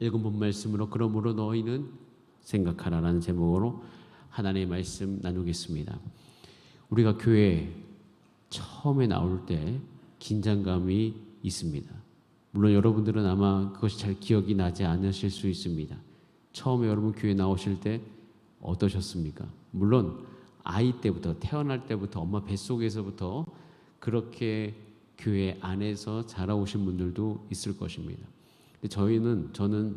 읽은 본 말씀으로 그러므로 너희는 생각하라라는 제목으로 하나님의 말씀 나누겠습니다. 우리가 교회 처음에 나올 때 긴장감이 있습니다. 물론 여러분들은 아마 그것이 잘 기억이 나지 않으실 수 있습니다. 처음에 여러분 교회 나오실 때 어떠셨습니까? 물론 아이 때부터, 태어날 때부터, 엄마 뱃속에서부터 그렇게 교회 안에서 자라오신 분들도 있을 것입니다. 근데 저는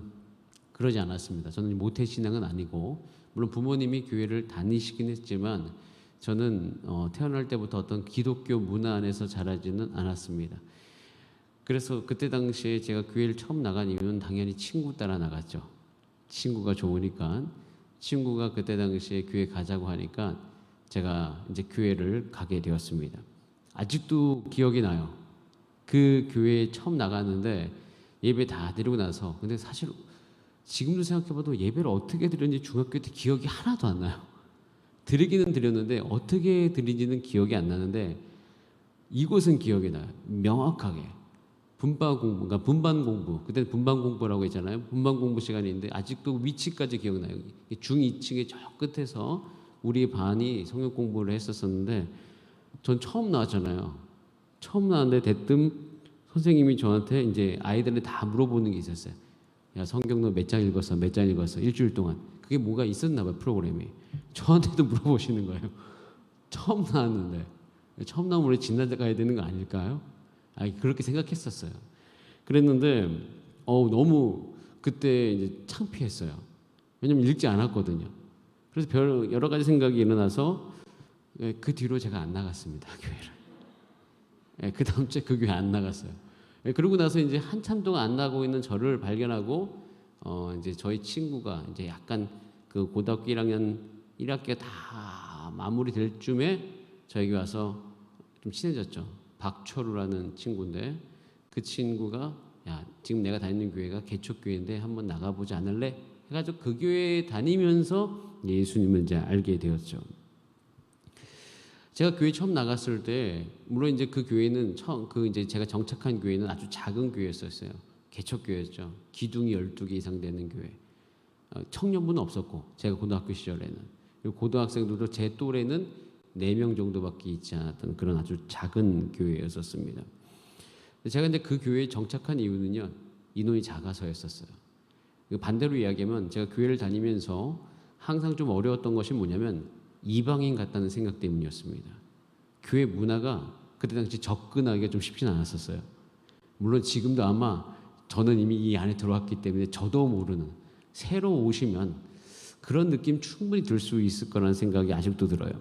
그러지 않았습니다. 저는 모태신앙은 아니고, 물론 부모님이 교회를 다니시긴 했지만 저는 태어날 때부터 어떤 기독교 문화 안에서 자라지는 않았습니다. 그래서 그때 당시에 제가 교회를 처음 나간 이유는 당연히 친구 따라 나갔죠. 친구가 좋으니까. 친구가 그때 당시에 교회 가자고 하니까 제가 이제 교회를 가게 되었습니다. 아직도 기억이 나요. 그 교회에 처음 나갔는데 예배 다 드리고 나서, 근데 사실 지금도 생각해봐도 예배를 어떻게 드렸는지 중학교 때 기억이 하나도 안 나요. 드리기는 드렸는데 어떻게 드린지는 기억이 안 나는데 이곳은 기억이 나요. 명확하게. 분반 공부. 그때 분반 공부라고 했잖아요. 분반 공부 시간인데 아직도 위치까지 기억나요. 중2층의 저 끝에서 우리 반이 성경 공부를 했었었는데, 전 처음 나왔잖아요. 처음 나왔는데 대뜸 선생님이 저한테 이제 아이들한테 다 물어보는 게 있었어요. 야, 성경 너 몇 장 읽었어? 몇 장 읽었어? 일주일 동안. 그게 뭐가 있었나 봐요, 프로그램이. 저한테도 물어보시는 거예요. 처음 나왔는데. 처음 나오면 우리 진단대 가야 되는 거 아닐까요? 그렇게 생각했었어요. 그랬는데 너무 그때 이제 창피했어요. 왜냐면 읽지 않았거든요. 그래서 여러 가지 생각이 일어나서 그 뒤로 제가 안 나갔습니다, 교회를. 그 다음 주에 그 교회 안 나갔어요. 그러고 나서 이제 한참 동안 안 나가고 있는 저를 발견하고 이제 저희 친구가 이제 약간 그 고등학교 1학년 1학기가 다 마무리될 쯤에 저에게 와서 좀 친해졌죠. 박철우라는 친구인데, 그 친구가 야, 지금 내가 다니는 교회가 개척교회인데 한번 나가보지 않을래? 해가지고 그 교회에 다니면서 예수님을 이제 알게 되었죠. 제가 교회 처음 나갔을 때, 물론 이제 그 교회는 이제 제가 정착한 교회는 아주 작은 교회였었어요. 개척교회였죠. 기둥이 12개 이상 되는 교회. 청년부는 없었고, 제가 고등학교 시절에는. 그리고 고등학생들도 제 또래는 4명 정도밖에 있지 않았던 그런 아주 작은 교회였었습니다. 제가 이제 그 교회에 정착한 이유는요, 인원이 작아서였었어요. 반대로 이야기하면 제가 교회를 다니면서 항상 좀 어려웠던 것이 뭐냐면 이방인 같다는 생각 때문이었습니다. 교회 문화가 그때 당시 접근하기가 좀 쉽진 않았었어요. 물론 지금도 아마 저는 이미 이 안에 들어왔기 때문에 저도 모르는, 새로 오시면 그런 느낌 충분히 들 수 있을 거라는 생각이 아직도 들어요.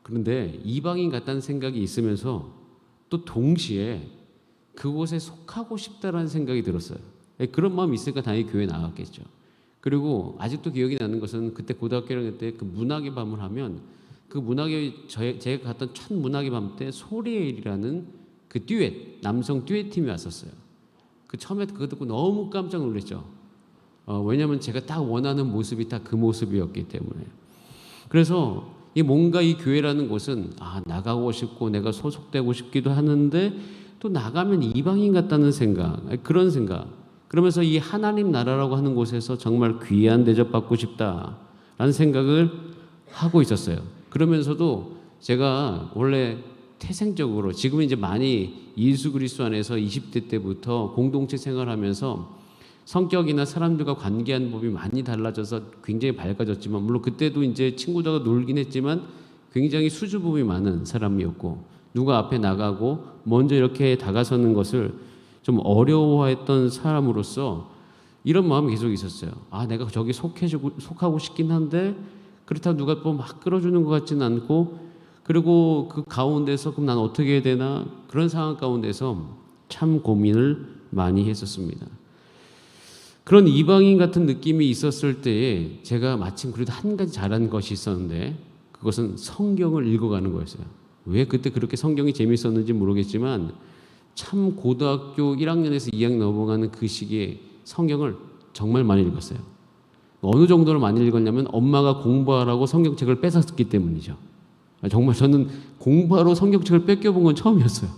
그런데 이방인 같다는 생각이 있으면서 또 동시에 그곳에 속하고 싶다라는 생각이 들었어요. 그런 마음이 있으니까 당연히 교회에 나갔겠죠. 그리고 아직도 기억이 나는 것은 그때 고등학교 1학년 때 그 문학의 밤을 하면, 그 제가 갔던 첫 문학의 밤 때 소리엘이라는 그 듀엣, 남성 듀엣 팀이 왔었어요. 그 처음에 그거 듣고 너무 깜짝 놀랐죠. 왜냐하면 제가 딱 원하는 모습이 딱 그 모습이었기 때문에. 그래서 뭔가 이 교회라는 곳은 나가고 싶고 내가 소속되고 싶기도 하는데 또 나가면 이방인 같다는 생각, 그런 생각. 그러면서 이 하나님 나라라고 하는 곳에서 정말 귀한 대접받고 싶다라는 생각을 하고 있었어요. 그러면서도 제가 원래 태생적으로, 지금은 이제 많이 예수 그리스도 안에서 20대 때부터 공동체 생활하면서 성격이나 사람들과 관계하는 법이 많이 달라져서 굉장히 밝아졌지만, 물론 그때도 이제 친구들과 놀긴 했지만 굉장히 수줍음이 많은 사람이었고, 누가 앞에 나가고 먼저 이렇게 다가서는 것을 좀 어려워했던 사람으로서 이런 마음이 계속 있었어요. 내가 저기 속하고 싶긴 한데 그렇다고 누가 또 막 끌어주는 것 같지는 않고, 그리고 그 가운데서 그럼 난 어떻게 해야 되나, 그런 상황 가운데서 참 고민을 많이 했었습니다. 그런 이방인 같은 느낌이 있었을 때에 제가 마침 그래도 한 가지 잘한 것이 있었는데, 그것은 성경을 읽어가는 거였어요. 왜 그때 그렇게 성경이 재밌었는지 모르겠지만 참 고등학교 1학년에서 2학년 넘어가는 그 시기에 성경을 정말 많이 읽었어요. 어느 정도로 많이 읽었냐면 엄마가 공부하라고 성경책을 뺏었기 때문이죠. 정말 저는 공부하러 성경책을 뺏겨본 건 처음이었어요.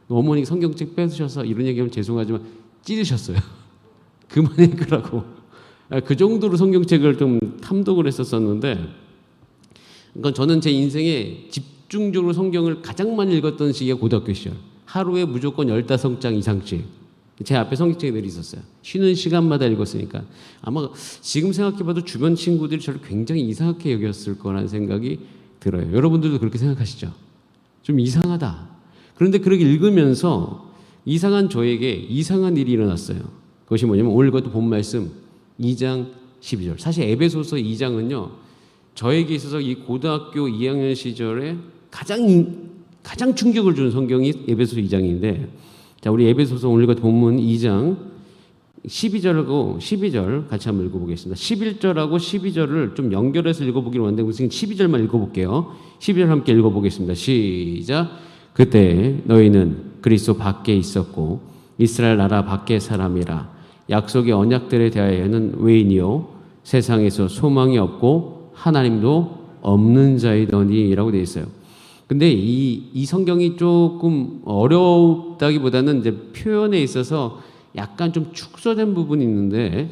어머니 성경책 뺏으셔서, 이런 얘기하면 죄송하지만 찌르셨어요. 그만해 그라고. 그 정도로 성경책을 좀 탐독을 했었었는데, 그러니까 저는 제 인생에 집중적으로 성경을 가장 많이 읽었던 시기가 고등학교 시절. 하루에 무조건 15장 이상씩 제 앞에 성경책이 늘 있었어요. 쉬는 시간마다 읽었으니까. 아마 지금 생각해봐도 주변 친구들이 저를 굉장히 이상하게 여겼을 거라는 생각이 들어요. 여러분들도 그렇게 생각하시죠? 좀 이상하다. 그런데 그렇게 읽으면서 이상한 저에게 이상한 일이 일어났어요. 그것이 뭐냐면 오늘 그것도 본 말씀 2장 12절. 사실 에베소서 2장은요. 저에게 있어서 이 고등학교 2학년 시절에 가장 충격을 준 성경이 에베소서 2장인데, 자, 우리 에베소서 오늘 그 본문 2장 12절하고 12절 같이 한번 읽어보겠습니다. 11절하고 12절을 좀 연결해서 읽어보기로 하는데 우선 12절만 읽어볼게요. 12절 함께 읽어보겠습니다. 시작. 그때 너희는 그리스도 밖에 있었고 이스라엘 나라 밖의 사람이라. 약속의 언약들에 대하여는 외인이요 세상에서 소망이 없고 하나님도 없는 자이더니 라고 되어 있어요. 근데 이 성경이 조금 어렵다기보다는 이제 표현에 있어서 약간 좀 축소된 부분이 있는데,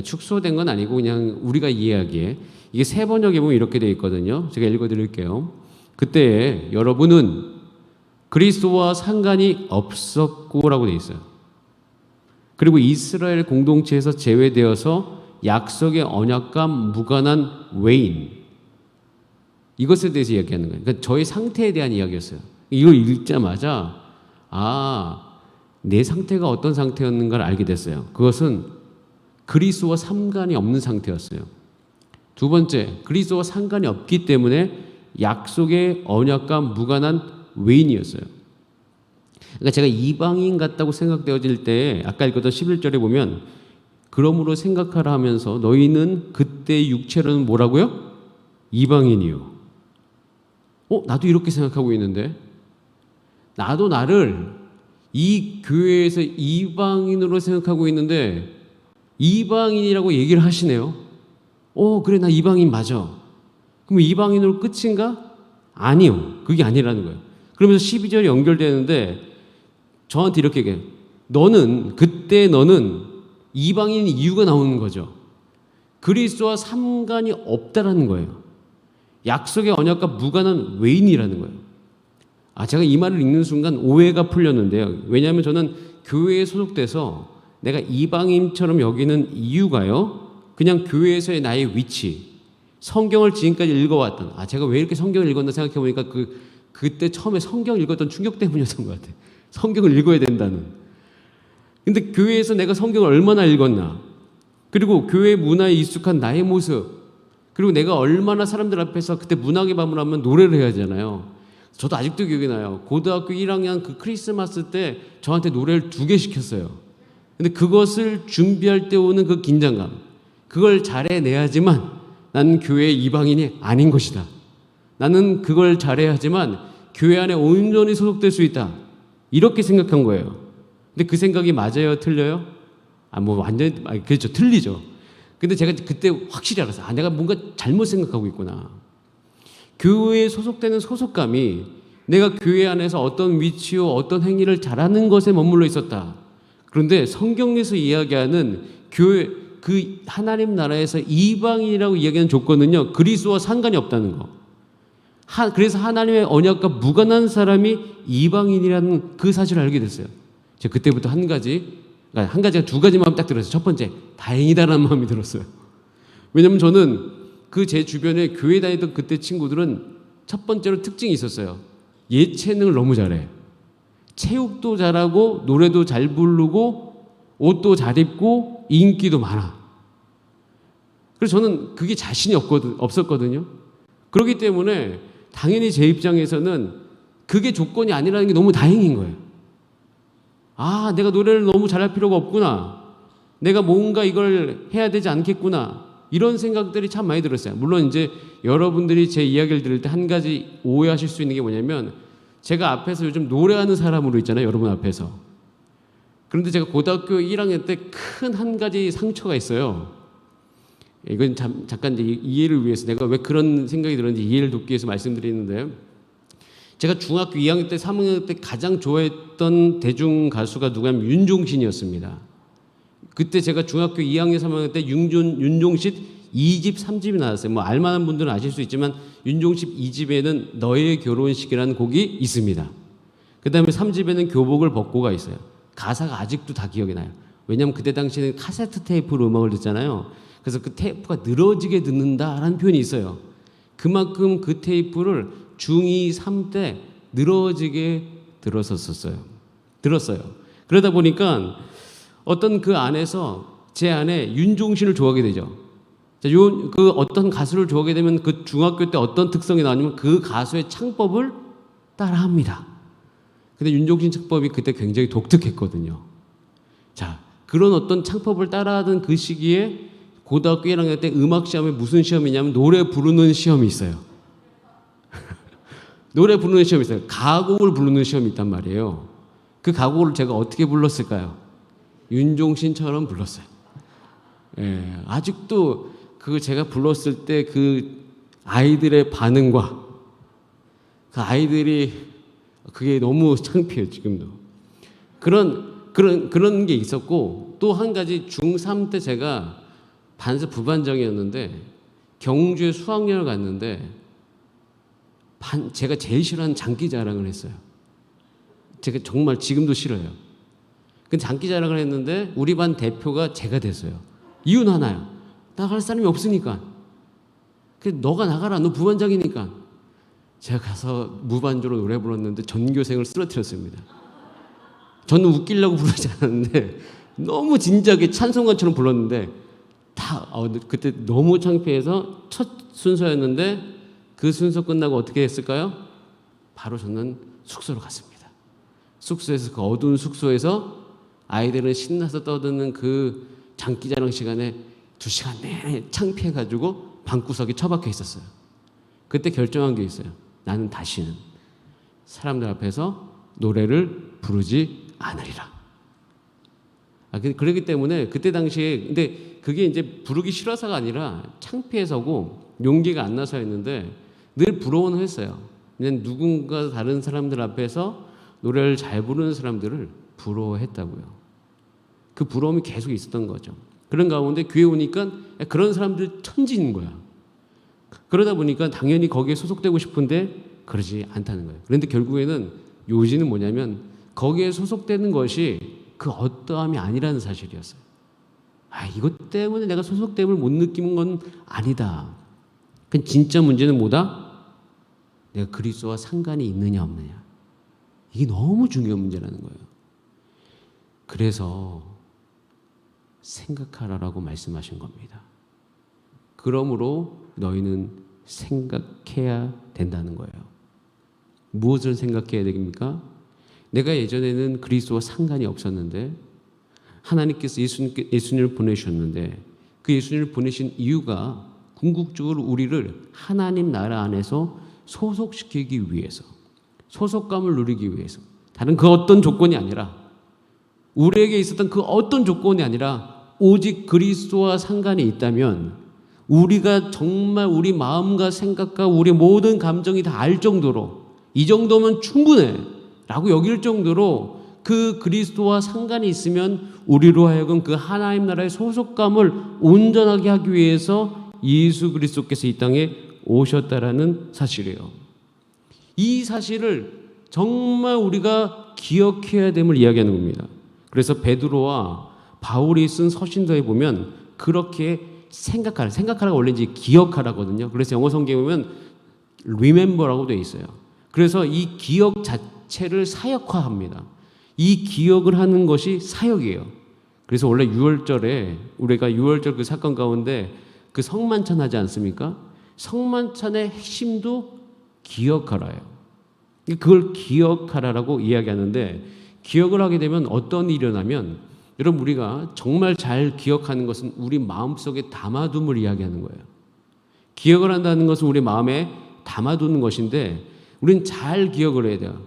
축소된 건 아니고 그냥 우리가 이해하기에 이게 세 번역에 보면 이렇게 되어 있거든요. 제가 읽어드릴게요. 그때 여러분은 그리스도와 상관이 없었고라고 되어 있어요. 그리고 이스라엘 공동체에서 제외되어서 약속의 언약과 무관한 외인, 이것에 대해서 이야기하는 거예요. 그러니까 저의 상태에 대한 이야기였어요. 이걸 읽자마자 내 상태가 어떤 상태였는가를 알게 됐어요. 그것은 그리스도와 상관이 없는 상태였어요. 두 번째, 그리스도와 상관이 없기 때문에 약속의 언약과 무관한 외인이었어요. 그러니까 제가 이방인 같다고 생각되어질 때 아까 읽었던 11절에 보면 그러므로 생각하라 하면서 너희는 그때 육체로는 뭐라고요? 이방인이요. 나도 이렇게 생각하고 있는데, 나도 나를 이 교회에서 이방인으로 생각하고 있는데 이방인이라고 얘기를 하시네요. 그래, 나 이방인 맞아. 그럼 이방인으로 끝인가? 아니요. 그게 아니라는 거예요. 그러면서 12절이 연결되는데 저한테 이렇게 얘기해요. 그때 너는 이방인 이유가 나오는 거죠. 그리스도와 상관이 없다라는 거예요. 약속의 언약과 무관한 외인이라는 거예요. 제가 이 말을 읽는 순간 오해가 풀렸는데요. 왜냐하면 저는 교회에 소속돼서 내가 이방인처럼 여기는 이유가요, 그냥 교회에서의 나의 위치, 성경을 지금까지 읽어왔던, 제가 왜 이렇게 성경을 읽었나 생각해보니까 그때 처음에 성경을 읽었던 충격 때문이었던 것 같아요. 성경을 읽어야 된다는. 근데 교회에서 내가 성경을 얼마나 읽었나, 그리고 교회 문화에 익숙한 나의 모습, 그리고 내가 얼마나 사람들 앞에서 그때 문학의 밤을 하면 노래를 해야 하잖아요. 저도 아직도 기억이 나요. 고등학교 1학년 그 크리스마스 때 저한테 노래를 2개 시켰어요. 근데 그것을 준비할 때 오는 그 긴장감, 그걸 잘해내야지만 나는 교회의 이방인이 아닌 것이다. 나는 그걸 잘해야지만 교회 안에 온전히 소속될 수 있다. 이렇게 생각한 거예요. 근데 그 생각이 맞아요? 틀려요? 완전히, 그렇죠. 틀리죠. 근데 제가 그때 확실히 알았어요. 내가 뭔가 잘못 생각하고 있구나. 교회에 소속되는 소속감이 내가 교회 안에서 어떤 위치요, 어떤 행위를 잘하는 것에 머물러 있었다. 그런데 성경에서 이야기하는 교회, 그 하나님 나라에서 이방인이라고 이야기하는 조건은요, 그리스도와 상관이 없다는 거. 그래서 하나님의 언약과 무관한 사람이 이방인이라는 그 사실을 알게 됐어요. 제가 그때부터 한 가지가 2가지 마음이 딱 들었어요. 첫 번째, 다행이다라는 마음이 들었어요. 왜냐면 저는 그 제 주변에 교회 다니던 그때 친구들은 첫 번째로 특징이 있었어요. 예체능을 너무 잘해. 체육도 잘하고 노래도 잘 부르고 옷도 잘 입고 인기도 많아. 그래서 저는 그게 자신이 없었거든요. 그렇기 때문에 당연히 제 입장에서는 그게 조건이 아니라는 게 너무 다행인 거예요. 내가 노래를 너무 잘할 필요가 없구나. 내가 뭔가 이걸 해야 되지 않겠구나. 이런 생각들이 참 많이 들었어요. 물론 이제 여러분들이 제 이야기를 들을 때 한 가지 오해하실 수 있는 게 뭐냐면, 제가 앞에서 요즘 노래하는 사람으로 있잖아요. 여러분 앞에서. 그런데 제가 고등학교 1학년 때 큰 한 가지 상처가 있어요. 이건 잠깐 이제 이해를 위해서, 내가 왜 그런 생각이 들었는지 이해를 돕기 위해서 말씀드리는데요. 제가 중학교 2학년 때, 3학년 때 가장 좋아했던 대중 가수가 누구냐면 윤종신이었습니다. 그때 제가 중학교 2학년 3학년 때 윤종신 2집 3집이 나왔어요. 뭐 알만한 분들은 아실 수 있지만 윤종신 2집에는 너의 결혼식이라는 곡이 있습니다. 그 다음에 3집에는 교복을 벗고가 있어요. 가사가 아직도 다 기억이 나요. 왜냐하면 그때 당시에는 카세트 테이프로 음악을 듣잖아요. 그래서 그 테이프가 늘어지게 듣는다라는 표현이 있어요. 그만큼 그 테이프를 중2, 3 때 늘어지게 들었어요. 그러다 보니까 어떤 그 안에서 제 안에 윤종신을 좋아하게 되죠. 그 어떤 가수를 좋아하게 되면 그 중학교 때 어떤 특성이 나오냐면 그 가수의 창법을 따라합니다. 근데 윤종신 창법이 그때 굉장히 독특했거든요. 자, 그런 어떤 창법을 따라하던 그 시기에 고등학교 1학년 때 음악 시험에 무슨 시험이냐면 노래 부르는 시험이 있어요. 노래 부르는 시험이 있어요. 가곡을 부르는 시험이 있단 말이에요. 그 가곡을 제가 어떻게 불렀을까요? 윤종신처럼 불렀어요. 예, 아직도 그 제가 불렀을 때 그 아이들의 반응과 그 아이들이 그게 너무 창피해요, 지금도. 그런 게 있었고, 또 한 가지 중3 때 제가 반세 부반장이었는데 경주에 수학여행을 갔는데 제가 제일 싫어하는 장기자랑을 했어요. 제가 정말 지금도 싫어요. 근데 장기자랑을 했는데 우리 반 대표가 제가 됐어요. 이유는 하나야. 나갈 사람이 없으니까. 그래서 너가 나가라. 너 부반장이니까. 제가 가서 무반주로 노래 불렀는데 전교생을 쓰러뜨렸습니다. 저는 웃기려고 부르지 않았는데 너무 진지하게 찬송가처럼 불렀는데 그때 너무 창피해서 첫 순서였는데 그 순서 끝나고 어떻게 했을까요? 바로 저는 숙소로 갔습니다. 숙소에서 그 어두운 숙소에서 아이들은 신나서 떠드는 그 장기자랑 시간에 2시간 내내 창피해가지고 방구석에 처박혀 있었어요. 그때 결정한 게 있어요. 나는 다시는 사람들 앞에서 노래를 부르지 않으리라. 그렇기 때문에 그때 당시에 근데 그게 이제 부르기 싫어서가 아니라 창피해서고 용기가 안 나서였는데 늘 부러워는 했어요. 그냥 누군가 다른 사람들 앞에서 노래를 잘 부르는 사람들을 부러워했다고요. 그 부러움이 계속 있었던 거죠. 그런 가운데 교회 오니까 그런 사람들 천지인 거야. 그러다 보니까 당연히 거기에 소속되고 싶은데 그러지 않다는 거예요. 그런데 결국에는 요지는 뭐냐면 거기에 소속되는 것이 그 어떠함이 아니라는 사실이었어요. 이것 때문에 내가 소속됨을 못 느끼는 건 아니다. 그 진짜 문제는 뭐다? 내가 그리스도와 상관이 있느냐 없느냐. 이게 너무 중요한 문제라는 거예요. 그래서 생각하라라고 말씀하신 겁니다. 그러므로 너희는 생각해야 된다는 거예요. 무엇을 생각해야 됩니까? 내가 예전에는 그리스도와 상관이 없었는데 하나님께서 예수님을 보내셨는데 그 예수님을 보내신 이유가 궁극적으로 우리를 하나님 나라 안에서 소속시키기 위해서, 소속감을 누리기 위해서, 다른 그 어떤 조건이 아니라, 우리에게 있었던 그 어떤 조건이 아니라 오직 그리스도와 상관이 있다면 우리가 정말 우리 마음과 생각과 우리 모든 감정이 다 알 정도로 이 정도면 충분해 라고 여길 정도로 그 그리스도와 상관이 있으면 우리로 하여금 그 하나님 나라의 소속감을 온전하게 하기 위해서 예수 그리스도께서 이 땅에 오셨다라는 사실이에요. 이 사실을 정말 우리가 기억해야 됨을 이야기하는 겁니다. 그래서 베드로와 바울이 쓴 서신서에 보면 그렇게 생각하라가 원래 이제 기억하라거든요. 그래서 영어 성경에 보면 remember라고 되어 있어요. 그래서 이 기억 자체를 사역화합니다. 이 기억을 하는 것이 사역이에요. 그래서 원래 6월절에 우리가 6월절 그 사건 가운데 그 성만찬 하지 않습니까? 성만찬의 핵심도 기억하라예요. 그걸 기억하라라고 이야기하는데 기억을 하게 되면 어떤 일이 일어나면 여러분 우리가 정말 잘 기억하는 것은 우리 마음속에 담아둠을 이야기하는 거예요. 기억을 한다는 것은 우리 마음에 담아두는 것인데 우리는 잘 기억을 해야 돼요.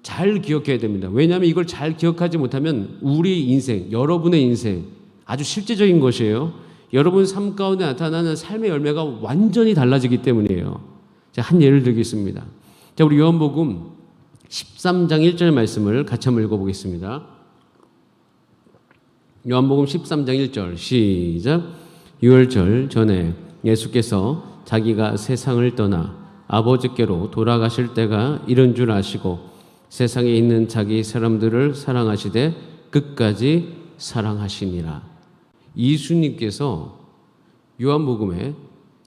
잘 기억해야 됩니다. 왜냐하면 이걸 잘 기억하지 못하면 우리 인생, 여러분의 인생 아주 실제적인 것이에요. 여러분 삶 가운데 나타나는 삶의 열매가 완전히 달라지기 때문이에요. 제가 한 예를 들겠습니다. 자, 우리 요한복음 13장 1절 말씀을 같이 한번 읽어보겠습니다. 요한복음 13장 1절 시작. 유월절 전에 예수께서 자기가 세상을 떠나 아버지께로 돌아가실 때가 이른 줄 아시고 세상에 있는 자기 사람들을 사랑하시되 끝까지 사랑하시니라. 예수님께서 요한복음에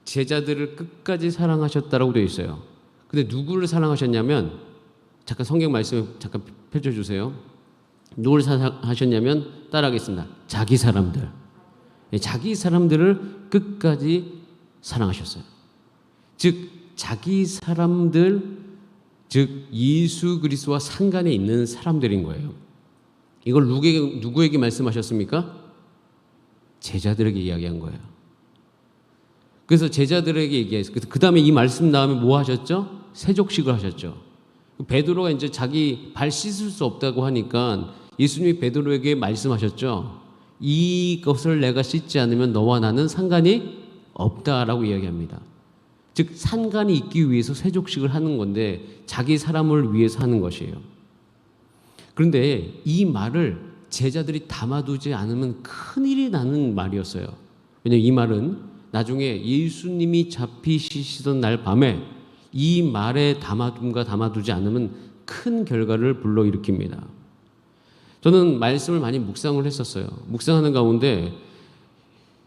제자들을 끝까지 사랑하셨다라고 되어 있어요. 근데 누구를 사랑하셨냐면, 잠깐 성경 말씀 잠깐 펼쳐주세요. 누구를 사랑하셨냐면 따라하겠습니다. 자기 사람들. 자기 사람들을 끝까지 사랑하셨어요. 즉 자기 사람들, 즉 예수 그리스도와 상관에 있는 사람들인 거예요. 이걸 누구에게 말씀하셨습니까? 제자들에게 이야기한 거예요. 그래서 제자들에게 얘기했어요. 그 다음에 이 말씀 다음에 뭐 하셨죠? 세족식을 하셨죠. 베드로가 이제 자기 발 씻을 수 없다고 하니까 예수님이 베드로에게 말씀하셨죠. 이것을 내가 씻지 않으면 너와 나는 상관이 없다라고 이야기합니다. 즉 상관이 있기 위해서 세족식을 하는 건데 자기 사람을 위해서 하는 것이에요. 그런데 이 말을 제자들이 담아두지 않으면 큰일이 나는 말이었어요. 왜냐하면 이 말은 나중에 예수님이 잡히시던 날 밤에 이 말에 담아두지 않으면 큰 결과를 불러일으킵니다. 저는 말씀을 많이 묵상을 했었어요. 묵상하는 가운데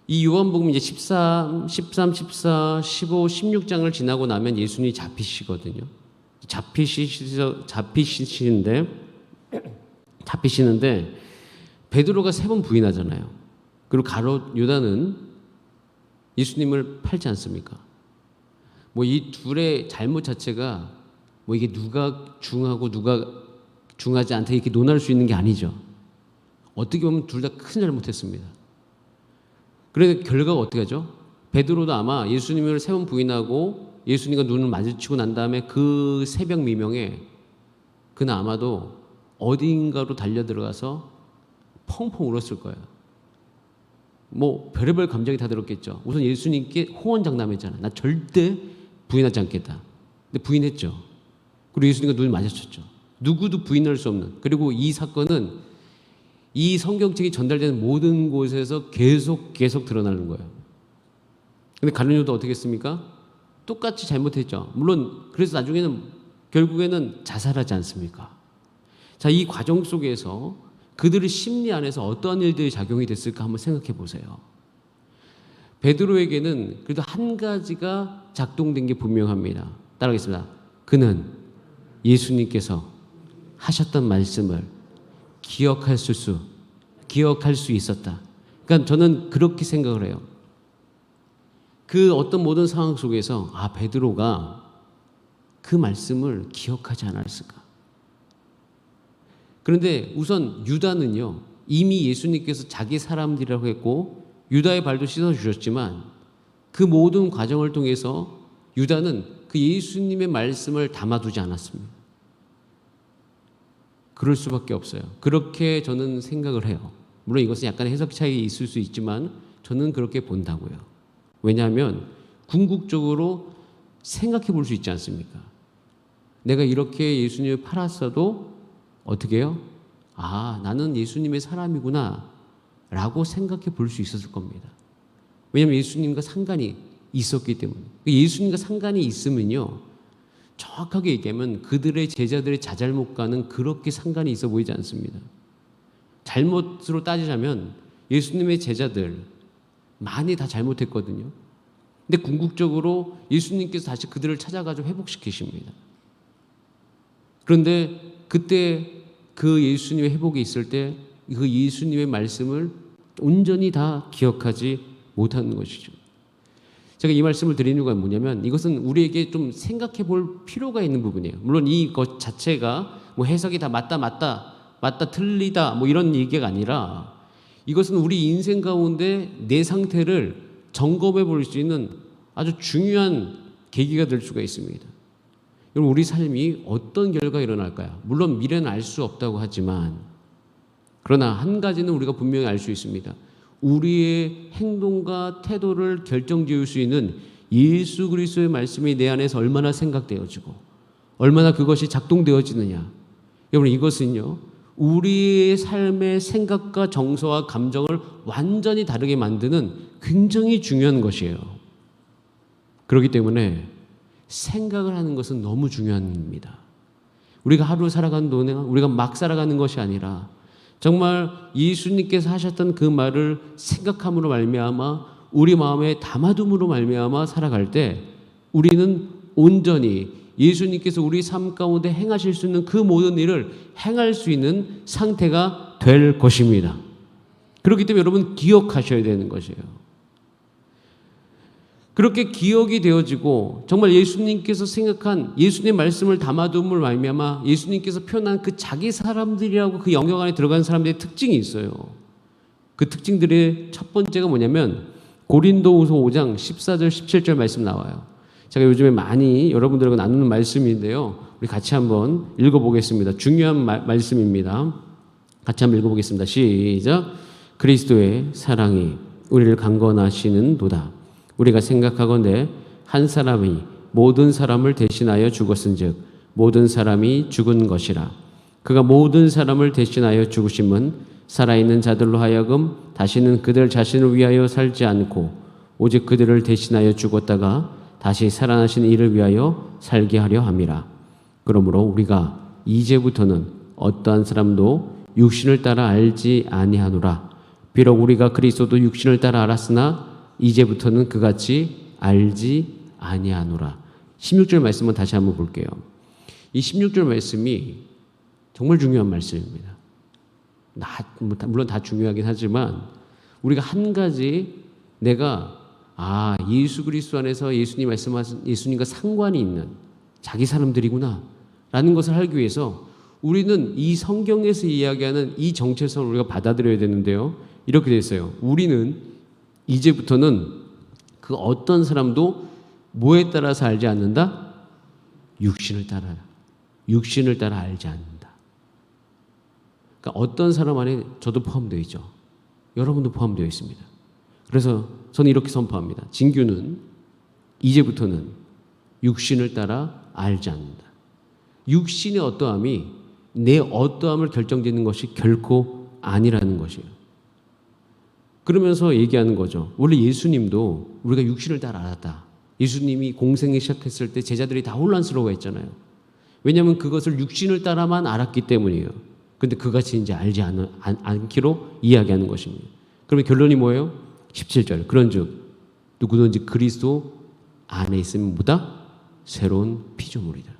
이 요한복음 이제 13, 14, 15, 16장을 지나고 나면 예수님이 잡히시거든요. 잡히시는데 베드로가 3번 부인하잖아요. 그리고 가롯 유다는 예수님을 팔지 않습니까? 뭐 이 둘의 잘못 자체가 뭐 이게 누가 중하고 누가 중하지 않다 이렇게 논할 수 있는 게 아니죠. 어떻게 보면 둘 다 큰 잘못했습니다. 그래서 결과가 어떻게 하죠? 베드로도 아마 예수님을 3번 부인하고 예수님과 눈을 마주치고 난 다음에 그 새벽 미명에 그는 아마도 어딘가로 달려 들어가서 펑펑 울었을 거예요. 뭐 별의별 감정이 다 들었겠죠. 우선 예수님께 호언장담했잖아. 나 절대 부인하지 않겠다. 근데 부인했죠. 그리고 예수님과 눈을 마주쳤죠. 누구도 부인할 수 없는. 그리고 이 사건은 이 성경책이 전달되는 모든 곳에서 계속 드러나는 거예요. 근데 가룟 유다 어떻게 했습니까? 똑같이 잘못했죠. 물론 그래서 나중에는 결국에는 자살하지 않습니까? 자, 이 과정 속에서 그들의 심리 안에서 어떠한 일들이 작용이 됐을까 한번 생각해 보세요. 베드로에게는 그래도 한 가지가 작동된 게 분명합니다. 따라하겠습니다. 그는 예수님께서 하셨던 말씀을 기억할 수 있었다. 그러니까 저는 그렇게 생각을 해요. 그 어떤 모든 상황 속에서 베드로가 그 말씀을 기억하지 않았을까. 그런데 우선 유다는요, 이미 예수님께서 자기 사람들이라고 했고 유다의 발도 씻어주셨지만 그 모든 과정을 통해서 유다는 그 예수님의 말씀을 담아두지 않았습니다. 그럴 수밖에 없어요. 그렇게 저는 생각을 해요. 물론 이것은 약간의 해석 차이 있을 수 있지만 저는 그렇게 본다고요. 왜냐하면 궁극적으로 생각해 볼 수 있지 않습니까? 내가 이렇게 예수님을 팔았어도 어떻게 해요? 나는 예수님의 사람이구나 라고 생각해 볼 수 있었을 겁니다. 왜냐하면 예수님과 상관이 있었기 때문에. 예수님과 상관이 있으면요, 정확하게 얘기하면 그들의 제자들의 자잘못과는 그렇게 상관이 있어 보이지 않습니다. 잘못으로 따지자면 예수님의 제자들 많이 다 잘못했거든요. 근데 궁극적으로 예수님께서 다시 그들을 찾아가지고 회복시키십니다. 그런데 그때 그 예수님의 회복이 있을 때 그 예수님의 말씀을 온전히 다 기억하지 못하는 것이죠. 제가 이 말씀을 드리는 이유가 뭐냐면 이것은 우리에게 좀 생각해 볼 필요가 있는 부분이에요. 물론 이것 자체가 뭐 해석이 다 맞다 틀리다 뭐 이런 얘기가 아니라 이것은 우리 인생 가운데 내 상태를 점검해 볼 수 있는 아주 중요한 계기가 될 수가 있습니다. 여러분, 우리 삶이 어떤 결과가 일어날까요? 물론 미래는 알 수 없다고 하지만 그러나 한 가지는 우리가 분명히 알 수 있습니다. 우리의 행동과 태도를 결정지을 수 있는 예수 그리스도의 말씀이 내 안에서 얼마나 생각되어지고 얼마나 그것이 작동되어지느냐. 여러분, 이것은요 우리의 삶의 생각과 정서와 감정을 완전히 다르게 만드는 굉장히 중요한 것이에요. 그렇기 때문에 생각을 하는 것은 너무 중요한 겁니다. 우리가 하루 살아가는 동안 우리가 막 살아가는 것이 아니라 정말 예수님께서 하셨던 그 말을 생각함으로 말미암아 우리 마음에 담아둠으로 말미암아 살아갈 때 우리는 온전히 예수님께서 우리 삶 가운데 행하실 수 있는 그 모든 일을 행할 수 있는 상태가 될 것입니다. 그렇기 때문에 여러분 기억하셔야 되는 것이에요. 그렇게 기억이 되어지고 정말 예수님께서 생각한 예수님의 말씀을 담아둠을 말미암아 예수님께서 표현한 그 자기 사람들이라고 그 영역 안에 들어가는 사람들의 특징이 있어요. 그 특징들의 첫 번째가 뭐냐면 고린도후서 5장 14절 17절 말씀 나와요. 제가 요즘에 많이 여러분들과 나누는 말씀인데요. 우리 같이 한번 읽어보겠습니다. 중요한 말씀입니다. 같이 한번 읽어보겠습니다. 시작. 그리스도의 사랑이 우리를 강건하시는 도다. 우리가 생각하건대 한 사람이 모든 사람을 대신하여 죽었은즉 모든 사람이 죽은 것이라. 그가 모든 사람을 대신하여 죽으심은 살아있는 자들로 하여금 다시는 그들 자신을 위하여 살지 않고 오직 그들을 대신하여 죽었다가 다시 살아나신 이를 위하여 살게 하려 함이라. 그러므로 우리가 이제부터는 어떠한 사람도 육신을 따라 알지 아니하노라. 비록 우리가 그리스도도 육신을 따라 알았으나 이제부터는 그같이 알지 아니하노라. 16절 말씀은 다시 한번 볼게요. 이 16절 말씀이 정말 중요한 말씀입니다. 물론 다 중요하긴 하지만 우리가 한 가지 내가 예수 그리스도 안에서 예수님 말씀하신 예수님과 상관이 있는 자기 사람들이구나 라는 것을 알기 위해서 우리는 이 성경에서 이야기하는 이 정체성을 우리가 받아들여야 되는데요. 이렇게 되어 있어요. 우리는 이제부터는 그 어떤 사람도 뭐에 따라서 알지 않는다? 육신을 따라 알지 않는다. 그러니까 어떤 사람 안에 저도 포함되어 있죠. 여러분도 포함되어 있습니다. 그래서 저는 이렇게 선포합니다. 진규는 이제부터는 육신을 따라 알지 않는다. 육신의 어떠함이 내 어떠함을 결정짓는 것이 결코 아니라는 것이에요. 그러면서 얘기하는 거죠. 원래 예수님도 우리가 육신을 따라 알았다. 예수님이 공생을 시작했을 때 제자들이 다 혼란스러워했잖아요. 왜냐하면 그것을 육신을 따라만 알았기 때문이에요. 근데 그같이 이제 알지 않기로 이야기하는 것입니다. 그러면 결론이 뭐예요? 17절. 그런즉 누구든지 그리스도 안에 있으면 뭐다? 새로운 피조물이다.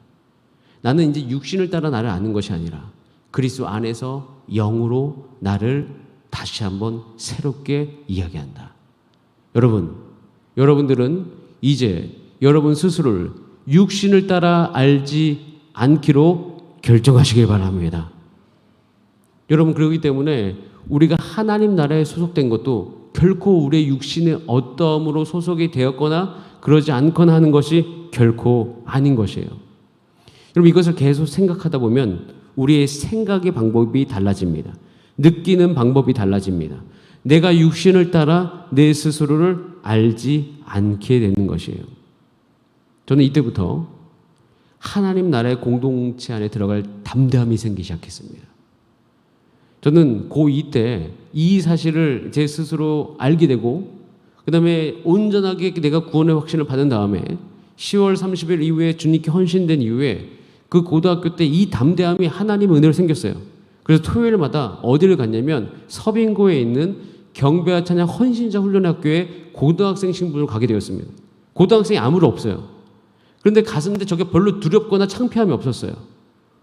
나는 이제 육신을 따라 나를 아는 것이 아니라 그리스도 안에서 영으로 나를 다시 한번 새롭게 이야기한다. 여러분들은 이제 여러분 스스로를 육신을 따라 알지 않기로 결정하시길 바랍니다. 여러분, 그렇기 때문에 우리가 하나님 나라에 소속된 것도 결코 우리의 육신의 어떠함으로 소속이 되었거나 그러지 않거나 하는 것이 결코 아닌 것이에요. 여러분, 이것을 계속 생각하다 보면 우리의 생각의 방법이 달라집니다. 느끼는 방법이 달라집니다. 내가 육신을 따라 내 스스로를 알지 않게 되는 것이에요. 저는 이때부터 하나님 나라의 공동체 안에 들어갈 담대함이 생기기 시작했습니다. 저는 고2 때 이 사실을 제 스스로 알게 되고 그 다음에 온전하게 내가 구원의 확신을 받은 다음에 10월 30일 이후에 주님께 헌신된 이후에 그 고등학교 때 이 담대함이 하나님의 은혜로 생겼어요. 그래서 토요일마다 어디를 갔냐면 서빙고에 있는 경배와 찬양 헌신자 훈련학교에 고등학생 신분으로 가게 되었습니다. 고등학생이 아무도 없어요. 그런데 갔는데 저게 별로 두렵거나 창피함이 없었어요.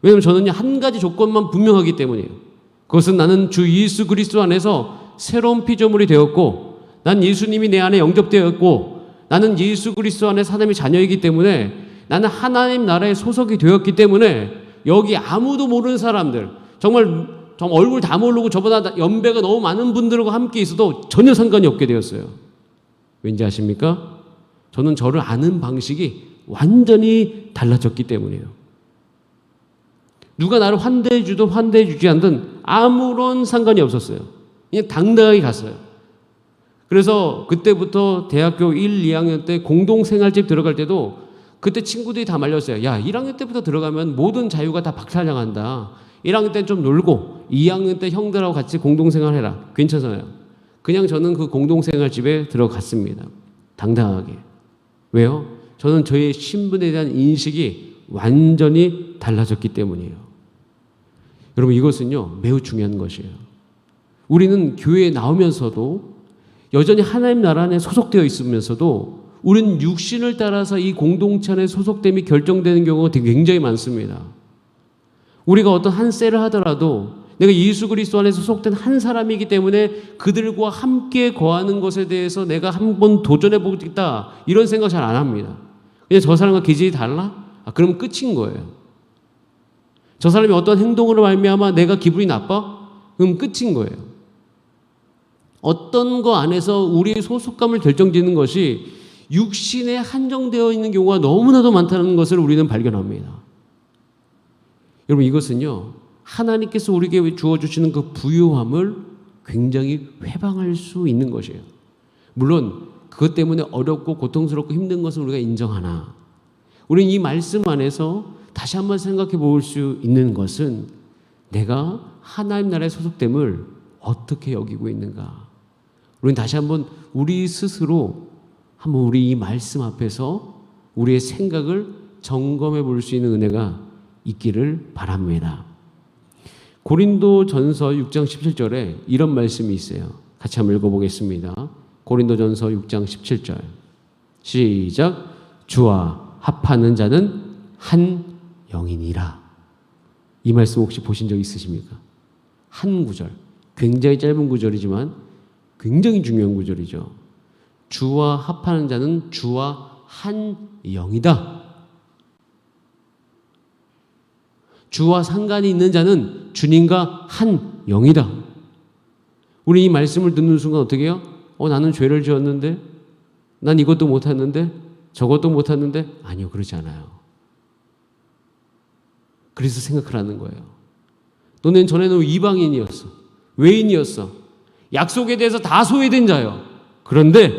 왜냐하면 저는 한 가지 조건만 분명하기 때문이에요. 그것은 나는 주 예수 그리스도 안에서 새로운 피조물이 되었고 난 예수님이 내 안에 영접되었고 나는 예수 그리스도 안에 하나님의 자녀이기 때문에 나는 하나님 나라에 소속이 되었기 때문에 여기 아무도 모르는 사람들 정말 얼굴 다 모르고 저보다 연배가 너무 많은 분들과 함께 있어도 전혀 상관이 없게 되었어요. 왠지 아십니까? 저는 저를 아는 방식이 완전히 달라졌기 때문이에요. 누가 나를 환대해주든 환대해주지 않든 아무런 상관이 없었어요. 그냥 당당하게 갔어요. 그래서 그때부터 대학교 1, 2학년 때 공동생활집 들어갈 때도 그때 친구들이 다 말렸어요. 야, 1학년 때부터 들어가면 모든 자유가 다 박탈당한다. 1학년 때 좀 놀고 2학년 때 형들하고 같이 공동생활해라. 괜찮아요. 그냥 저는 그 공동생활 집에 들어갔습니다. 당당하게. 왜요? 저는 저의 신분에 대한 인식이 완전히 달라졌기 때문이에요. 여러분, 이것은요 매우 중요한 것이에요. 우리는 교회에 나오면서도 여전히 하나님 나라 안에 소속되어 있으면서도 우리는 육신을 따라서 이 공동체 안에 소속됨이 결정되는 경우가 되게 굉장히 많습니다. 우리가 어떤 한 셀을 하더라도 내가 예수 그리스도 안에 소속된 한 사람이기 때문에 그들과 함께 거하는 것에 대해서 내가 한번 도전해 보겠다 이런 생각 잘 안 합니다. 그냥 저 사람과 기질이 달라? 그러면 끝인 거예요. 저 사람이 어떤 행동으로 말미암아 내가 기분이 나빠? 그럼 끝인 거예요. 어떤 거 안에서 우리의 소속감을 결정짓는 것이 육신에 한정되어 있는 경우가 너무나도 많다는 것을 우리는 발견합니다. 여러분, 이것은요 하나님께서 우리에게 주어주시는 그 부유함을 굉장히 회방할 수 있는 것이에요. 물론 그것 때문에 어렵고 고통스럽고 힘든 것을 우리가 인정하나 우리는 이 말씀 안에서 다시 한번 생각해 볼 수 있는 것은 내가 하나님 나라에 소속됨을 어떻게 여기고 있는가. 우리는 다시 한번 우리 스스로 한번 우리 이 말씀 앞에서 우리의 생각을 점검해 볼 수 있는 은혜가 있기를 바랍니다. 고린도전서 6장 17절에 이런 말씀이 있어요. 같이 한번 읽어보겠습니다. 고린도전서 6장 17절 시작. 주와 합하는 자는 한 영이니라. 이 말씀 혹시 보신 적 있으십니까? 한 구절, 굉장히 짧은 구절이지만 굉장히 중요한 구절이죠. 주와 합하는 자는 주와 한 영이다. 주와 상관이 있는 자는 주님과 한 영이다. 우리 이 말씀을 듣는 순간 어떻게 해요? 나는 죄를 지었는데, 난 이것도 못했는데, 저것도 못했는데. 아니요, 그렇지 않아요. 그래서 생각하라는 거예요. 너는 전에는 이방인이었어. 외인이었어. 약속에 대해서 다 소외된 자요. 그런데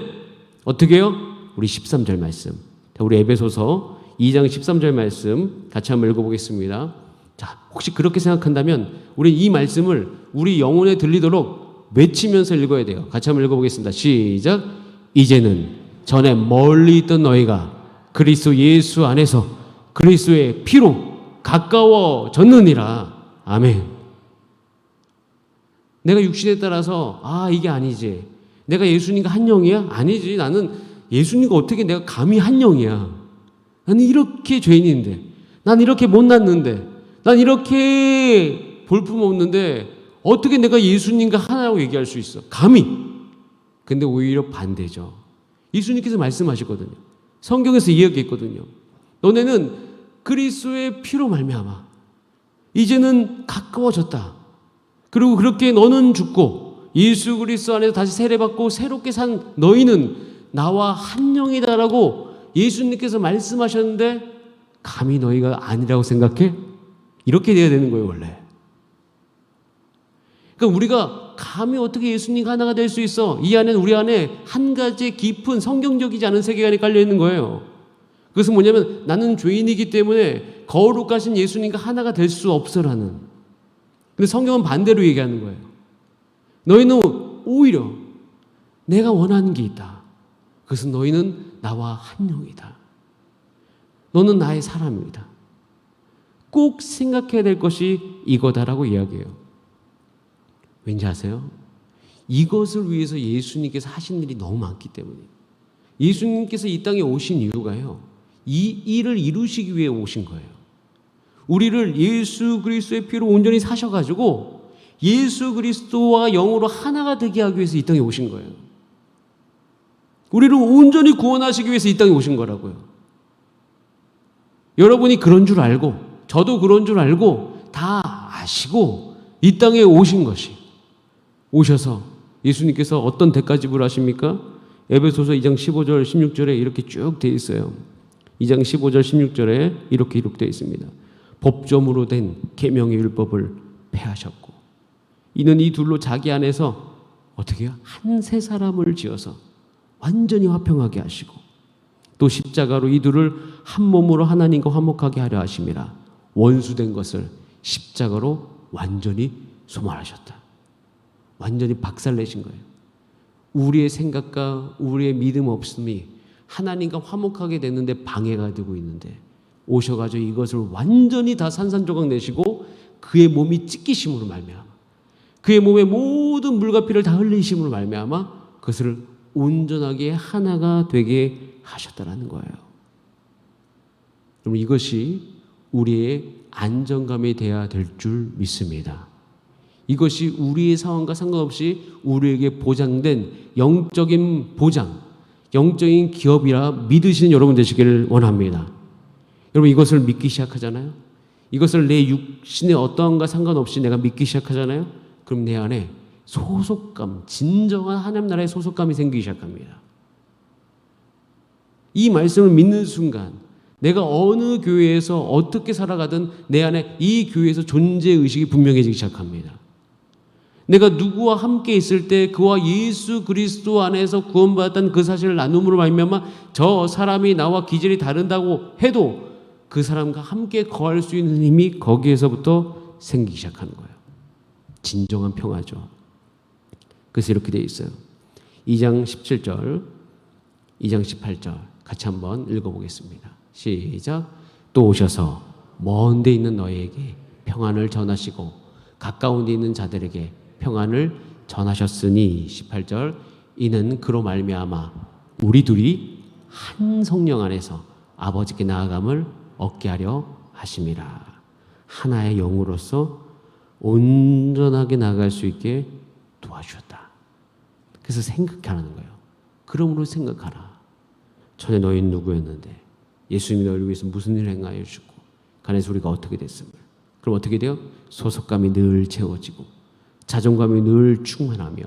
어떻게 해요? 우리 13절 말씀. 우리 에베소서 2장 13절 말씀 같이 한번 읽어보겠습니다. 자, 혹시 그렇게 생각한다면 우리 이 말씀을 우리 영혼에 들리도록 외치면서 읽어야 돼요. 같이 한번 읽어보겠습니다. 시작. 이제는 전에 멀리 있던 너희가 그리스도 예수 안에서 그리스도의 피로 가까워졌느니라. 아멘. 내가 육신에 따라서 이게 아니지. 내가 예수님과 한 영이야? 아니지. 나는 예수님과 어떻게 내가 감히 한 영이야. 나는 이렇게 죄인인데, 난 이렇게 못났는데, 난 이렇게 볼품없는데 어떻게 내가 예수님과 하나라고 얘기할 수 있어? 감히. 근데 오히려 반대죠. 예수님께서 말씀하시거든요. 성경에서 이야기했거든요. 너네는 그리스도의 피로 말미암아 이제는 가까워졌다. 그리고 그렇게 너는 죽고 예수 그리스도 안에서 다시 세례받고 새롭게 산 너희는 나와 한 영이다라고 예수님께서 말씀하셨는데 감히 너희가 아니라고 생각해? 이렇게 돼야 되는 거예요, 원래. 그러니까 우리가 감히 어떻게 예수님과 하나가 될 수 있어? 이 안에는 우리 안에 한 가지 깊은 성경적이지 않은 세계관이 깔려 있는 거예요. 그것은 뭐냐면 나는 죄인이기 때문에 거룩하신 예수님과 하나가 될 수 없어라는. 근데 성경은 반대로 얘기하는 거예요. 너희는 오히려 내가 원하는 게 있다. 그것은 너희는 나와 한 영이다. 너는 나의 사람이다. 꼭 생각해야 될 것이 이거다라고 이야기해요. 왠지 아세요? 이것을 위해서 예수님께서 하신 일이 너무 많기 때문에. 예수님께서 이 땅에 오신 이유가요, 이 일을 이루시기 위해 오신 거예요. 우리를 예수 그리스도의 피로 온전히 사셔가지고 예수 그리스도와 영으로 하나가 되게 하기 위해서 이 땅에 오신 거예요. 우리를 온전히 구원하시기 위해서 이 땅에 오신 거라고요. 여러분이 그런 줄 알고 저도 그런 줄 알고 다 아시고 이 땅에 오신 것이, 오셔서 예수님께서 어떤 대가 지불하십니까? 에베소서 2장 15절 16절에 이렇게 쭉 되어 있어요. 2장 15절 16절에 이렇게 기록되어 있습니다. 법조문으로 된 계명의 율법을 폐하셨고 이는 이 둘로 자기 안에서 어떻게 해요? 한 새 사람을 지어서 완전히 화평하게 하시고 또 십자가로 이 둘을 한 몸으로 하나님과 화목하게 하려 하심이라. 원수된 것을 십자가로 완전히 소멸하셨다. 완전히 박살내신 거예요. 우리의 생각과 우리의 믿음 없음이 하나님과 화목하게 됐는데 방해가 되고 있는데 오셔가지고 이것을 완전히 다 산산조각 내시고 그의 몸이 찢기심으로 말미암아 그의 몸의 모든 물과 피를 다 흘리심으로 말미암아 그것을 온전하게 하나가 되게 하셨다라는 거예요. 여러분 이것이 우리의 안정감이 되어야 될 줄 믿습니다. 이것이 우리의 상황과 상관없이 우리에게 보장된 영적인 보장, 영적인 기업이라 믿으시는 여러분 되시기를 원합니다. 여러분 이것을 믿기 시작하잖아요. 이것을 내 육신의 어떠함과 상관없이 내가 믿기 시작하잖아요. 그럼 내 안에 소속감, 진정한 하나님 나라의 소속감이 생기기 시작합니다. 이 말씀을 믿는 순간 내가 어느 교회에서 어떻게 살아가든 내 안에 이 교회에서 존재의식이 분명해지기 시작합니다. 내가 누구와 함께 있을 때 그와 예수 그리스도 안에서 구원받았다는 그 사실을 나눔으로 말미암아 저 사람이 나와 기질이 다른다고 해도 그 사람과 함께 거할 수 있는 힘이 거기에서부터 생기기 시작하는 거예요. 진정한 평화죠. 그래서 이렇게 되어 있어요. 2장 17절, 2장 18절 같이 한번 읽어보겠습니다. 시작. 또 오셔서 먼 데 있는 너희에게 평안을 전하시고 가까운 데 있는 자들에게 평안을 전하셨으니 18절 이는 그로 말미암아 우리 둘이 한 성령 안에서 아버지께 나아감을 얻게 하려 하심이라. 하나의 영으로서 온전하게 나아갈 수 있게 도와주셨다. 그래서 생각하라는 거예요. 그러므로 생각하라. 전에 너희는 누구였는데 예수님이 너희를 위해서 무슨 일을 행하여 주셨고 간에서 우리가 어떻게 됐음을. 그럼 어떻게 돼요? 소속감이 늘 채워지고 자존감이 늘 충만하며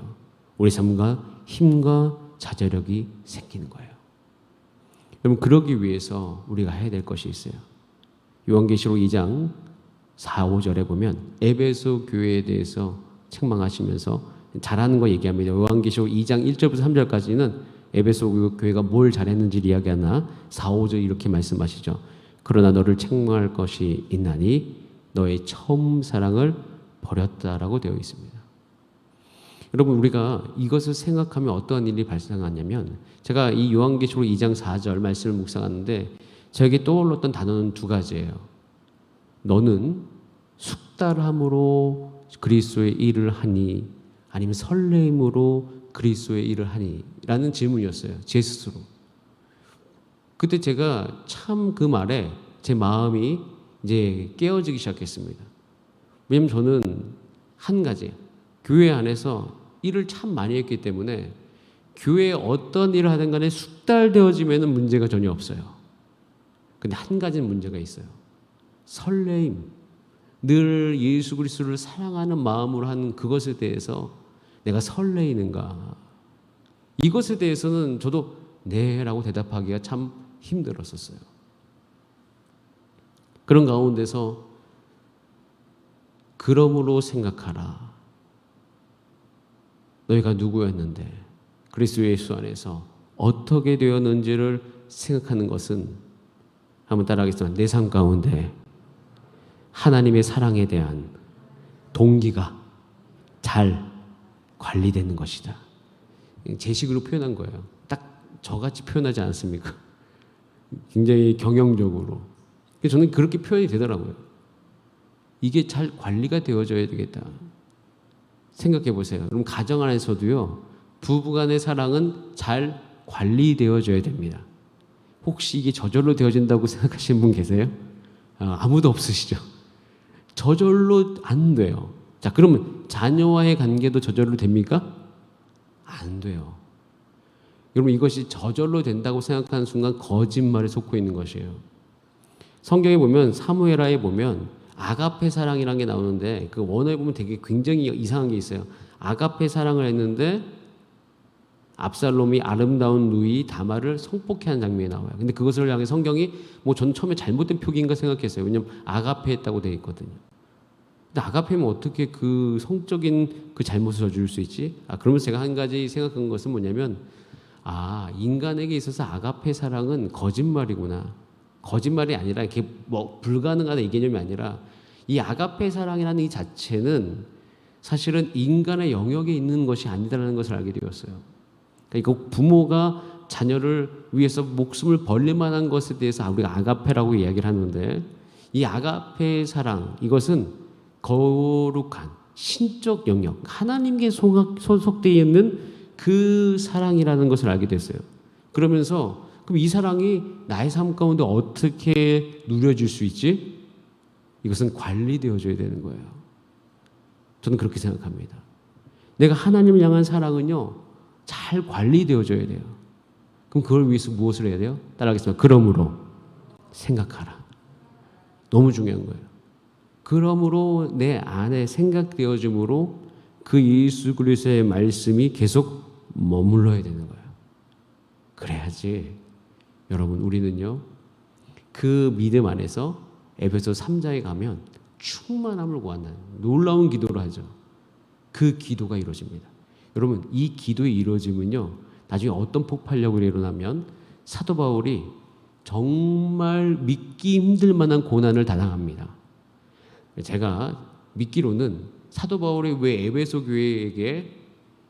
우리 삶과 힘과 자제력이 생기는 거예요. 여러분 그러기 위해서 우리가 해야 될 것이 있어요. 요한계시록 2장 4, 5절에 보면 에베소 교회에 대해서 책망하시면서 잘하는 거 얘기합니다. 요한계시록 2장 1절부터 3절까지는 에베소 교회가 뭘 잘했는지를 이야기하나 4, 5절 이렇게 말씀하시죠. 그러나 너를 책망할 것이 있나니 너의 처음 사랑을 버렸다라고 되어 있습니다. 여러분 우리가 이것을 생각하면 어떠한 일이 발생하냐면 제가 이 요한계시록 2장 4절 말씀을 묵상하는데 저에게 떠올랐던 단어는 두 가지예요. 너는 숙달함으로 그리스도의 일을 하니 아니면 설레임으로 그리스도의 일을 하니 라는 질문이었어요. 제 스스로. 그때 제가 참 그 말에 제 마음이 이제 깨어지기 시작했습니다. 왜냐하면 저는 한 가지 교회 안에서 일을 참 많이 했기 때문에 교회에 어떤 일을 하든 간에 숙달되어지면 문제가 전혀 없어요. 근데 한 가지는 문제가 있어요. 설레임. 늘 예수 그리스도를 사랑하는 마음으로 하는 그것에 대해서 내가 설레이는가. 이것에 대해서는 저도 네라고 대답하기가 참 힘들었었어요. 그런 가운데서 그러므로 생각하라. 너희가 누구였는데 그리스도 예수 안에서 어떻게 되었는지를 생각하는 것은 한번 따라하겠습니다. 내 삶 가운데 하나님의 사랑에 대한 동기가 잘 관리되는 것이다. 제식으로 표현한 거예요. 딱 저같이 표현하지 않습니까? 굉장히 경영적으로. 저는 그렇게 표현이 되더라고요. 이게 잘 관리가 되어져야 되겠다. 생각해 보세요. 그럼 가정 안에서도요. 부부간의 사랑은 잘 관리되어져야 됩니다. 혹시 이게 저절로 되어진다고 생각하시는 분 계세요? 아무도 없으시죠? 저절로 안 돼요. 자, 그러면 자녀와의 관계도 저절로 됩니까? 안 돼요. 여러분 이것이 저절로 된다고 생각하는 순간 거짓말에 속고 있는 것이에요. 성경에 보면 사무엘하에 보면 아가페 사랑이라는 게 나오는데 그 원어에 보면 되게 굉장히 이상한 게 있어요. 아가페 사랑을 했는데 압살롬이 아름다운 누이 다말을 성폭해 한 장면이 나와요. 근데 그것을 향해 성경이 전 처음에 잘못된 표기인가 생각했어요. 왜냐면 아가페 했다고 되어 있거든요. 근데 아가페면 어떻게 그 성적인 그 잘못을 저지를 수 있지? 그러면서 제가 한 가지 생각한 것은 뭐냐면 인간에게 있어서 아가페 사랑은 거짓말이구나. 거짓말이 아니라 이렇게 불가능하다 이 개념이 아니라 이 아가페 사랑이라는 이 자체는 사실은 인간의 영역에 있는 것이 아니다라는 것을 알게 되었어요. 그러니까 부모가 자녀를 위해서 목숨을 벌릴 만한 것에 대해서 우리가 아가페라고 이야기를 하는데, 이 아가페 사랑, 이것은 거룩한 신적 영역, 하나님께 소속되어 있는 그 사랑이라는 것을 알게 됐어요. 그러면서 그럼 이 사랑이 나의 삶 가운데 어떻게 누려질 수 있지? 이것은 관리되어져야 되는 거예요. 저는 그렇게 생각합니다. 내가 하나님을 향한 사랑은요, 잘 관리되어져야 돼요. 그럼 그걸 위해서 무엇을 해야 돼요? 따라하겠습니다. 그러므로 생각하라. 너무 중요한 거예요. 그러므로 내 안에 생각되어짐으로 그 예수 그리스도의 말씀이 계속 머물러야 되는 거예요. 그래야지 여러분, 우리는요 그 믿음 안에서 에베소 3장에 가면 충만함을 구한다는 놀라운 기도를 하죠. 그 기도가 이루어집니다. 여러분, 이 기도의 이루어짐은요, 나중에 어떤 폭발력으로 일어나면 사도 바울이 정말 믿기 힘들 만한 고난을 당합니다. 제가 믿기로는 사도 바울이 왜 에베소 교회에게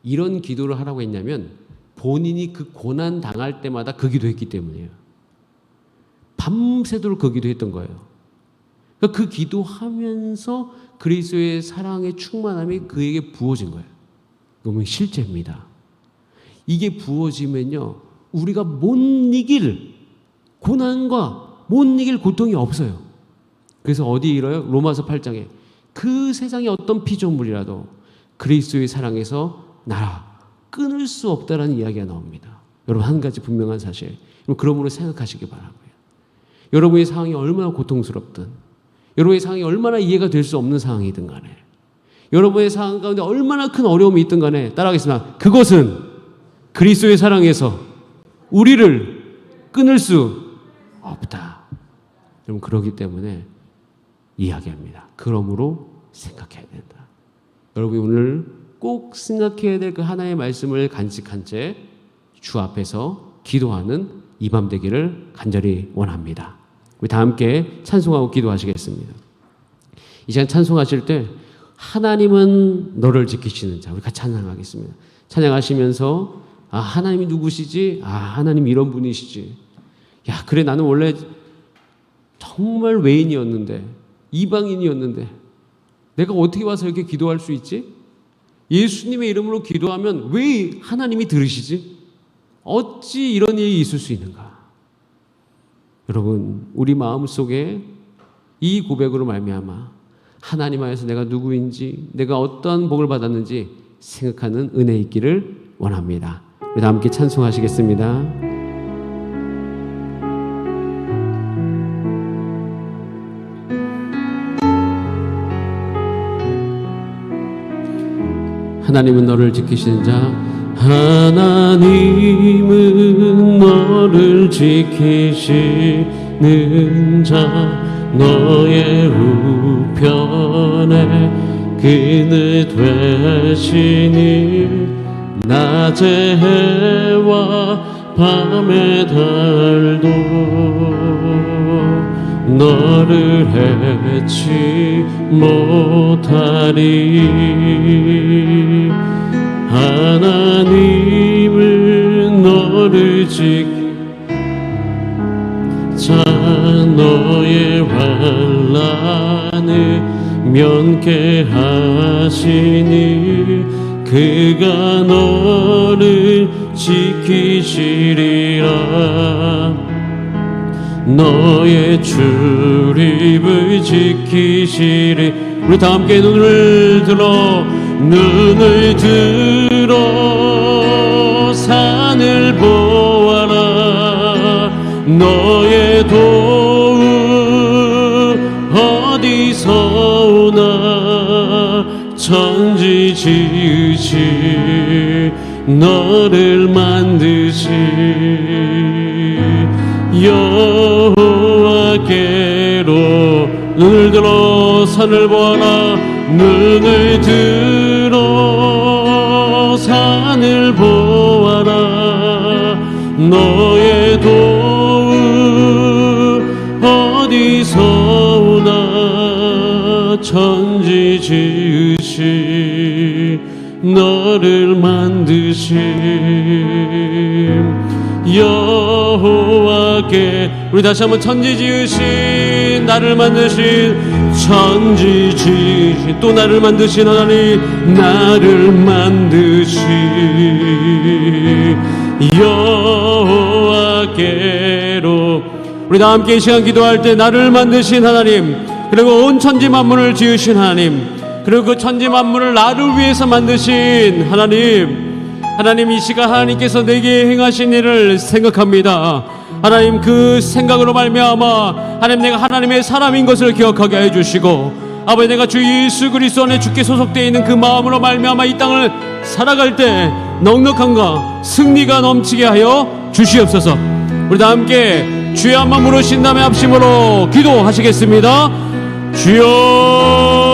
이런 기도를 하라고 했냐면, 본인이 그 고난 당할 때마다 그 기도했기 때문이에요. 밤새도록 그 기도했던 거예요. 그 기도하면서 그리스도의 사랑의 충만함이 그에게 부어진 거예요. 너무 실제입니다. 이게 부어지면요, 우리가 못 이길 고난과 못 이길 고통이 없어요. 그래서 어디 이뤄요? 로마서 8장에 그 세상의 어떤 피조물이라도 그리스도의 사랑에서 나라 끊을 수 없다라는 이야기가 나옵니다. 여러분, 한 가지 분명한 사실, 그러므로 생각하시기 바라고요. 여러분의 상황이 얼마나 고통스럽든, 여러분의 상황이 얼마나 이해가 될 수 없는 상황이든 간에, 여러분의 상황 가운데 얼마나 큰 어려움이 있든 간에, 따라하겠습니다. 그것은 그리스도의 사랑에서 우리를 끊을 수 없다. 여러분, 그러기 때문에 이야기합니다. 그러므로 생각해야 된다. 여러분이 오늘 꼭 생각해야 될 그 하나의 말씀을 간직한 채 주 앞에서 기도하는 이 밤 되기를 간절히 원합니다. 우리 다 함께 찬송하고 기도하시겠습니다. 이 시간 찬송하실 때 하나님은 너를 지키시는 자, 우리 같이 찬양하겠습니다. 찬양하시면서 하나님이 누구시지? 하나님 이런 분이시지. 야, 그래, 나는 원래 정말 외인이었는데, 이방인이었는데 내가 어떻게 와서 이렇게 기도할 수 있지? 예수님의 이름으로 기도하면 왜 하나님이 들으시지? 어찌 이런 일이 있을 수 있는가? 여러분, 우리 마음속에 이 고백으로 말미암아 하나님 안에서 내가 누구인지, 내가 어떠한 복을 받았는지 생각하는 은혜 있기를 원합니다. 우리 다 함께 찬송하시겠습니다. 하나님은 너를 지키시는 자, 하나님은 너를 지키시는 자, 너의 우편에 그늘 되시니, 낮의 해와 밤의 달도 너를 해치 못하리. 하나님은 너를 자, 너의 환난을 면케하시니, 그가 너를 지키시리라. 너의 출입을 지키시리. 우리 다 함께 눈을 들어 산을 보아라. 너의 도움 어디서 오나. 천지 지으시 너를 만드시 여호와께로. 눈을 들어 산을 보아라. 눈을 들어 산을 보아라. 너의 도움 어디서 오나. 천지 지으신 너를 만드신 여호와께, 우리 다시 한번 천지 지으신 나를 만드신, 천지 지으신 또 나를 만드신 하나님, 나를 만드신 여호와께로. 우리 다 함께 이 시간 기도할 때 나를 만드신 하나님, 그리고 온 천지 만물을 지으신 하나님, 그리고 그 천지 만물을 나를 위해서 만드신 하나님, 하나님 이 시간 하나님께서 내게 행하신 일을 생각합니다. 하나님 그 생각으로 말미암아 하나님 내가 하나님의 사람인 것을 기억하게 해주시고, 아버지 내가 주 예수 그리스도 안에 주께 소속되어 있는 그 마음으로 말미암아 이 땅을 살아갈 때 넉넉함과 승리가 넘치게 하여 주시옵소서. 우리 다 함께 주여 한번 부르신 다음에 합심으로 기도하시겠습니다. 주여